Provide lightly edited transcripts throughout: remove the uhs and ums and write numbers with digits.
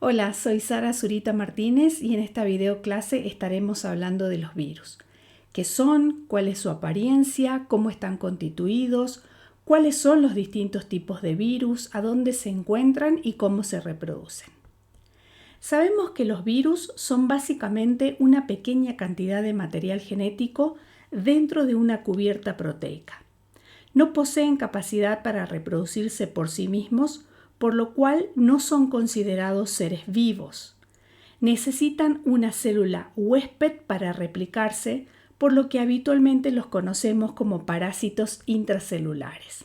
Hola, soy Sara Zurita Martínez y en esta video clase estaremos hablando de los virus. ¿Qué son? ¿Cuál es su apariencia? ¿Cómo están constituidos? ¿Cuáles son los distintos tipos de virus? ¿A dónde se encuentran y cómo se reproducen? Sabemos que los virus son básicamente una pequeña cantidad de material genético dentro de una cubierta proteica. No poseen capacidad para reproducirse por sí mismos, por lo cual no son considerados seres vivos. Necesitan una célula huésped para replicarse, por lo que habitualmente los conocemos como parásitos intracelulares.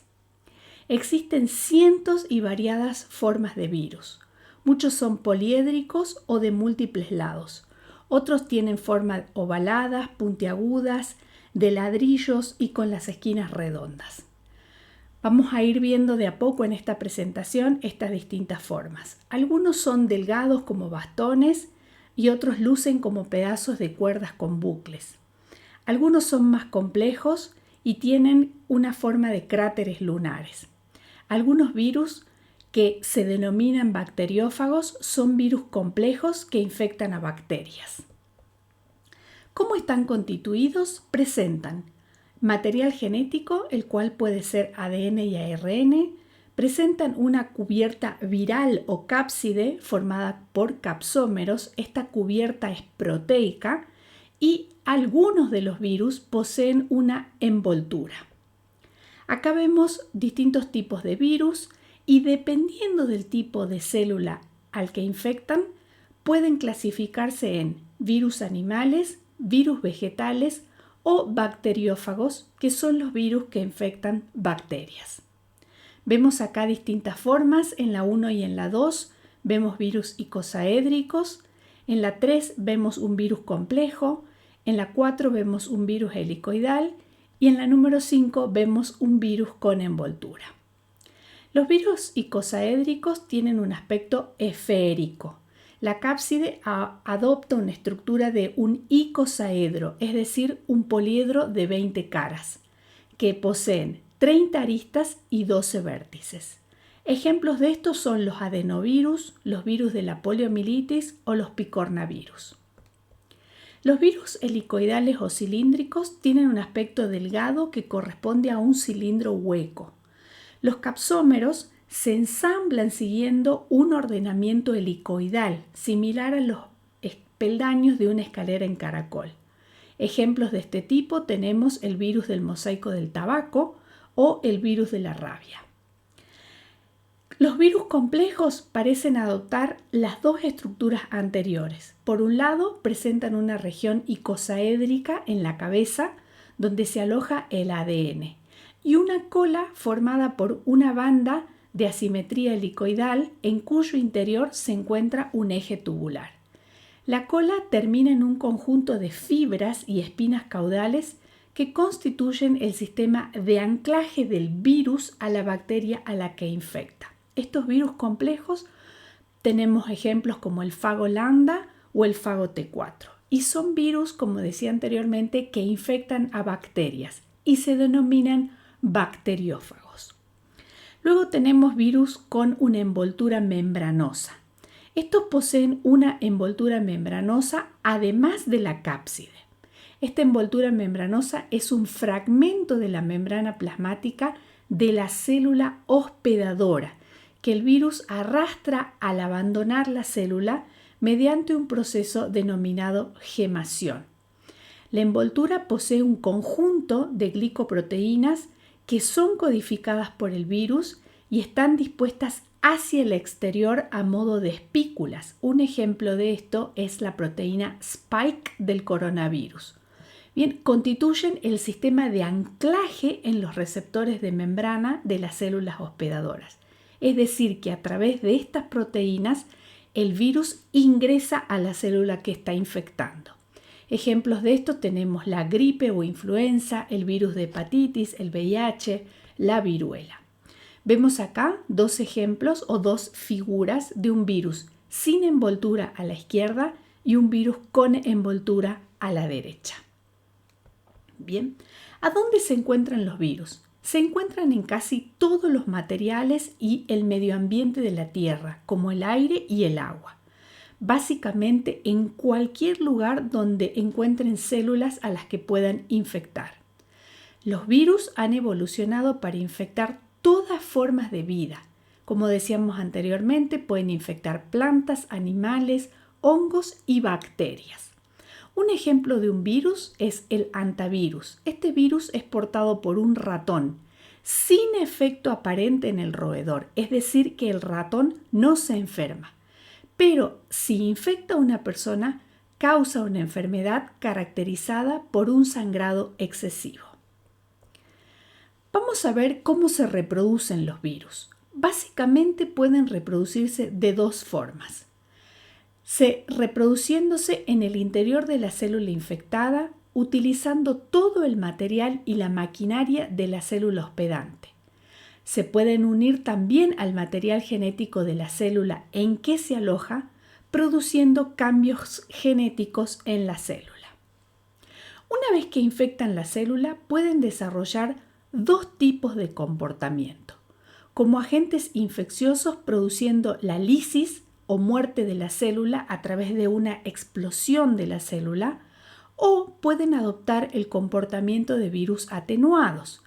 Existen cientos y variadas formas de virus. Muchos son poliédricos o de múltiples lados. Otros tienen formas ovaladas, puntiagudas, de ladrillos y con las esquinas redondas. Vamos a ir viendo de a poco en esta presentación estas distintas formas. Algunos son delgados como bastones y otros lucen como pedazos de cuerdas con bucles. Algunos son más complejos y tienen una forma de cráteres lunares. Algunos virus que se denominan bacteriófagos son virus complejos que infectan a bacterias. ¿Cómo están constituidos? Presentan material genético, el cual puede ser ADN y ARN, presentan una cubierta viral o cápside formada por capsómeros. Esta cubierta es proteica y algunos de los virus poseen una envoltura. Acá vemos distintos tipos de virus y dependiendo del tipo de célula al que infectan, pueden clasificarse en virus animales, virus vegetales o bacteriófagos, que son los virus que infectan bacterias. Vemos acá distintas formas, en la 1 y en la 2 vemos virus icosaédricos, en la 3 vemos un virus complejo, en la 4 vemos un virus helicoidal y en la número 5 vemos un virus con envoltura. Los virus icosaédricos tienen un aspecto esférico. La cápside adopta una estructura de un icosaedro, es decir, un poliedro de 20 caras, que poseen 30 aristas y 12 vértices. Ejemplos de estos son los adenovirus, los virus de la poliomielitis o los picornavirus. Los virus helicoidales o cilíndricos tienen un aspecto delgado que corresponde a un cilindro hueco. Los capsómeros se ensamblan siguiendo un ordenamiento helicoidal, similar a los peldaños de una escalera en caracol. Ejemplos de este tipo tenemos el virus del mosaico del tabaco o el virus de la rabia. Los virus complejos parecen adoptar las dos estructuras anteriores. Por un lado, presentan una región icosaédrica en la cabeza, donde se aloja el ADN, y una cola formada por una banda de asimetría helicoidal en cuyo interior se encuentra un eje tubular. La cola termina en un conjunto de fibras y espinas caudales que constituyen el sistema de anclaje del virus a la bacteria a la que infecta. Estos virus complejos tenemos ejemplos como el fago lambda o el fago T4 y son virus, como decía anteriormente, que infectan a bacterias y se denominan bacteriófagos. Luego tenemos virus con una envoltura membranosa. Estos poseen una envoltura membranosa además de la cápside. Esta envoltura membranosa es un fragmento de la membrana plasmática de la célula hospedadora que el virus arrastra al abandonar la célula mediante un proceso denominado gemación. La envoltura posee un conjunto de glicoproteínas que son codificadas por el virus y están dispuestas hacia el exterior a modo de espículas. Un ejemplo de esto es la proteína Spike del coronavirus. Bien, constituyen el sistema de anclaje en los receptores de membrana de las células hospedadoras. Es decir, que a través de estas proteínas el virus ingresa a la célula que está infectando. Ejemplos de esto tenemos la gripe o influenza, el virus de hepatitis, el VIH, la viruela. Vemos acá dos ejemplos o dos figuras de un virus sin envoltura a la izquierda y un virus con envoltura a la derecha. Bien, ¿a dónde se encuentran los virus? Se encuentran en casi todos los materiales y el medio ambiente de la Tierra, como el aire y el agua. básicamente en cualquier lugar donde encuentren células a las que puedan infectar. Los virus han evolucionado para infectar todas formas de vida. Como decíamos anteriormente, pueden infectar plantas, animales, hongos y bacterias. Un ejemplo de un virus es el hantavirus. Este virus es portado por un ratón, sin efecto aparente en el roedor, es decir, que el ratón no se enferma. Pero si infecta a una persona, causa una enfermedad caracterizada por un sangrado excesivo. Vamos a ver cómo se reproducen los virus. Básicamente pueden reproducirse de dos formas. Reproduciéndose en el interior de la célula infectada, utilizando todo el material y la maquinaria de la célula hospedante. Se pueden unir también al material genético de la célula en que se aloja, produciendo cambios genéticos en la célula. Una vez que infectan la célula, pueden desarrollar dos tipos de comportamiento, como agentes infecciosos produciendo la lisis o muerte de la célula a través de una explosión de la célula, o pueden adoptar el comportamiento de virus atenuados,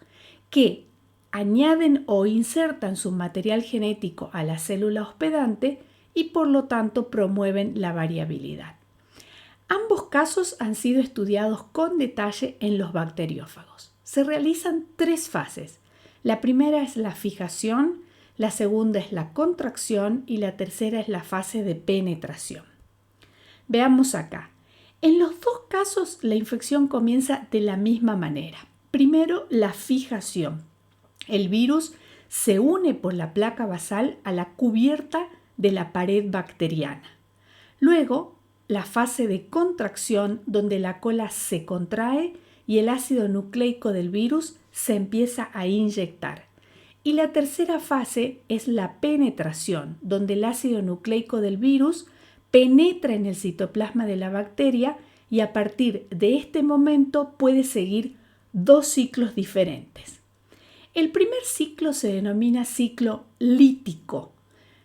que añaden o insertan su material genético a la célula hospedante y por lo tanto promueven la variabilidad. Ambos casos han sido estudiados con detalle en los bacteriófagos. Se realizan tres fases. La primera es la fijación, la segunda es la contracción y la tercera es la fase de penetración. Veamos acá. En los dos casos la infección comienza de la misma manera. Primero, la fijación. El virus se une por la placa basal a la cubierta de la pared bacteriana. Luego, la fase de contracción, donde la cola se contrae y el ácido nucleico del virus se empieza a inyectar. Y la tercera fase es la penetración, donde el ácido nucleico del virus penetra en el citoplasma de la bacteria y a partir de este momento puede seguir dos ciclos diferentes. El primer ciclo se denomina ciclo lítico.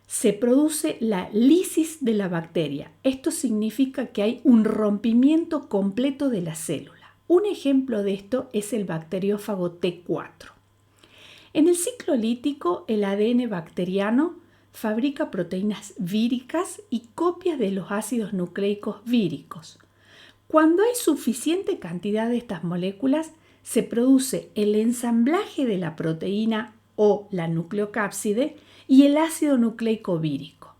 Se produce la lisis de la bacteria. Esto significa que hay un rompimiento completo de la célula. Un ejemplo de esto es el bacteriófago T4. En el ciclo lítico, el ADN bacteriano fabrica proteínas víricas y copias de los ácidos nucleicos víricos. Cuando hay suficiente cantidad de estas moléculas, se produce el ensamblaje de la proteína o la nucleocápside y el ácido nucleico vírico.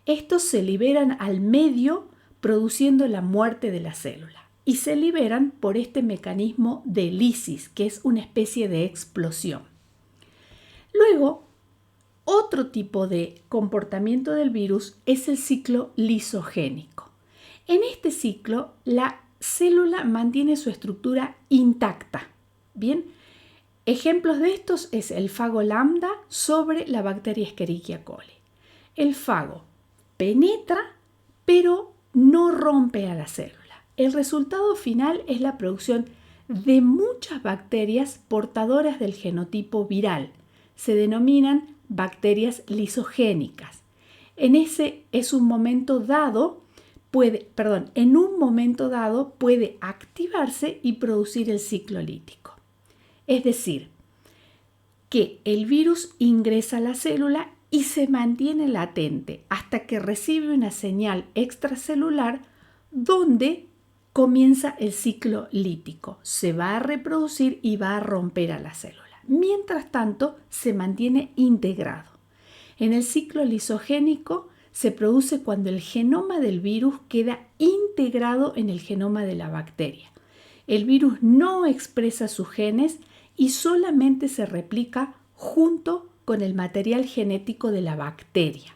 Estos se liberan al medio produciendo la muerte de la célula y se liberan por este mecanismo de lisis, que es una especie de explosión. Luego, otro tipo de comportamiento del virus es el ciclo lisogénico. En este ciclo, la célula mantiene su estructura intacta. Bien, ejemplos de estos es el fago lambda sobre la bacteria Escherichia coli. El fago penetra, pero no rompe a la célula. El resultado final es la producción de muchas bacterias portadoras del genotipo viral. Se denominan bacterias lisogénicas. En un momento dado puede activarse y producir el ciclo lítico. Es decir, que el virus ingresa a la célula y se mantiene latente hasta que recibe una señal extracelular donde comienza el ciclo lítico. Se va a reproducir y va a romper a la célula. Mientras tanto, se mantiene integrado. En el ciclo lisogénico se produce cuando el genoma del virus queda integrado en el genoma de la bacteria. El virus no expresa sus genes y solamente se replica junto con el material genético de la bacteria.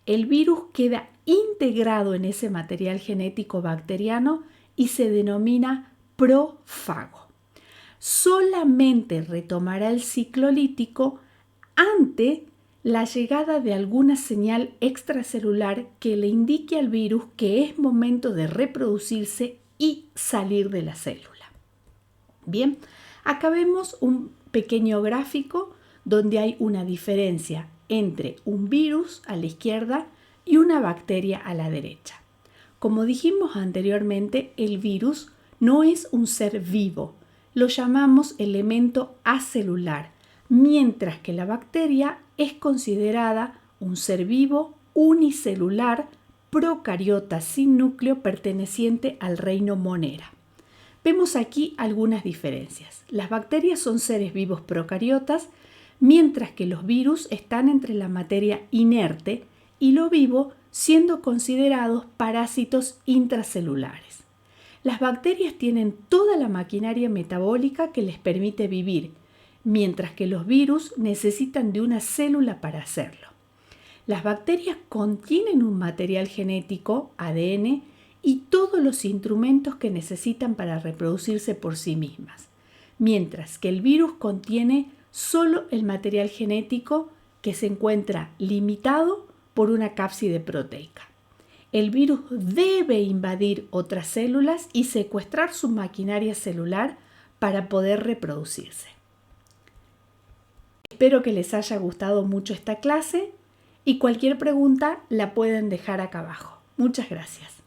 El virus queda integrado en ese material genético bacteriano y se denomina prófago. Solamente retomará el ciclo lítico ante la llegada de alguna señal extracelular que le indique al virus que es momento de reproducirse y salir de la célula. Bien, acá vemos un pequeño gráfico donde hay una diferencia entre un virus a la izquierda y una bacteria a la derecha. Como dijimos anteriormente, el virus no es un ser vivo, lo llamamos elemento acelular, mientras que la bacteria es considerada un ser vivo unicelular procariota sin núcleo perteneciente al reino Monera. Vemos aquí algunas diferencias. Las bacterias son seres vivos procariotas, mientras que los virus están entre la materia inerte y lo vivo, siendo considerados parásitos intracelulares. Las bacterias tienen toda la maquinaria metabólica que les permite vivir, mientras que los virus necesitan de una célula para hacerlo. Las bacterias contienen un material genético, ADN, y todos los instrumentos que necesitan para reproducirse por sí mismas, mientras que el virus contiene solo el material genético que se encuentra limitado por una cápside proteica. El virus debe invadir otras células y secuestrar su maquinaria celular para poder reproducirse. Espero que les haya gustado mucho esta clase y cualquier pregunta la pueden dejar acá abajo. Muchas gracias.